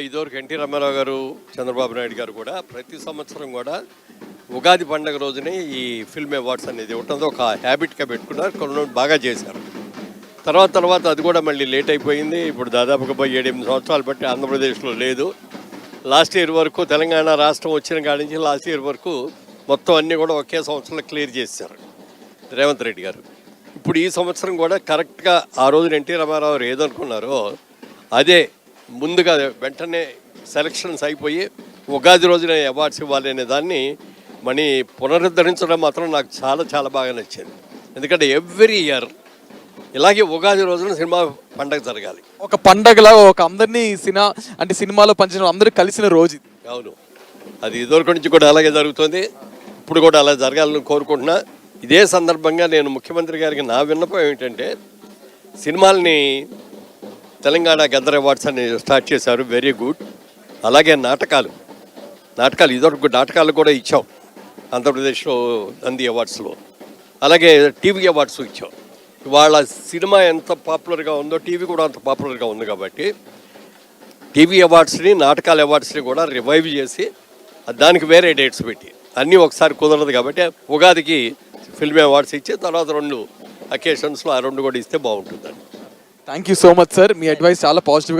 ఇదివరకు ఎన్టీ రామారావు గారు, చంద్రబాబు నాయుడు గారు కూడా ప్రతి సంవత్సరం కూడా ఉగాది పండుగ రోజునే ఈ ఫిల్మ్ అవార్డ్స్ అనేది ఇవ్వటంతో ఒక హ్యాబిట్గా పెట్టుకున్నారు. కొన్ని బాగా చేశారు. తర్వాత అది కూడా మళ్ళీ లేట్ అయిపోయింది. ఇప్పుడు దాదాపుగా 7-8 సంవత్సరాలు బట్టి ఆంధ్రప్రదేశ్లో లేదు. లాస్ట్ ఇయర్ వరకు తెలంగాణ రాష్ట్రం వచ్చిన కాడి నుంచి లాస్ట్ ఇయర్ వరకు మొత్తం అన్నీ కూడా ఒకే సంవత్సరంలో క్లియర్ చేశారు రేవంత్ రెడ్డి గారు. ఇప్పుడు ఈ సంవత్సరం కూడా కరెక్ట్గా ఆ రోజున ఎన్టీ రామారావు గారు ఏదనుకున్నారో అదే ముందుగా వెంటనే సెలక్షన్స్ అయిపోయి ఉగాది రోజున అవార్డ్స్ ఇవ్వాలి అనే దాన్ని మనీ పునరుద్ధరించడం మాత్రం నాకు చాలా బాగా నచ్చింది. ఎందుకంటే ఎవ్రీ ఇయర్ ఇలాగే ఉగాది రోజున సినిమా పండగ జరగాలి. ఒక పండగలా ఒక అందరినీ సినిమాలో పంచిన అందరూ కలిసిన రోజు. అవును, అది ఇదివరకు నుంచి కూడా అలాగే జరుగుతుంది. ఇప్పుడు కూడా అలా జరగాలని కోరుకుంటున్నా. ఇదే సందర్భంగా నేను ముఖ్యమంత్రి గారికి నా విన్నపం ఏమిటంటే, సినిమాల్ని తెలంగాణ గద్దర్ అవార్డ్స్ అని స్టార్ట్ చేశారు, వెరీ గుడ్. అలాగే నాటకాలు ఇదివరకు నాటకాలు కూడా ఇచ్చాం ఆంధ్రప్రదేశ్లో నంది అవార్డ్స్లో. అలాగే టీవీ అవార్డ్స్ ఇచ్చాం. వాళ్ళ సినిమా ఎంత పాపులర్గా ఉందో టీవీ కూడా అంత పాపులర్గా ఉంది. కాబట్టి టీవీ అవార్డ్స్ని, నాటకాల అవార్డ్స్ని కూడా రివైవ్ చేసి దానికి వేరే డేట్స్ పెట్టి అన్నీ ఒకసారి కుదరదు. కాబట్టి ఉగాదికి ఫిల్మ్ అవార్డ్స్ ఇచ్చి తర్వాత 2 అకేషన్స్లో ఆ 2 కూడా ఇస్తే బాగుంటుందండి. Thank you so much sir. Me advice చాలా పాజిటివ్.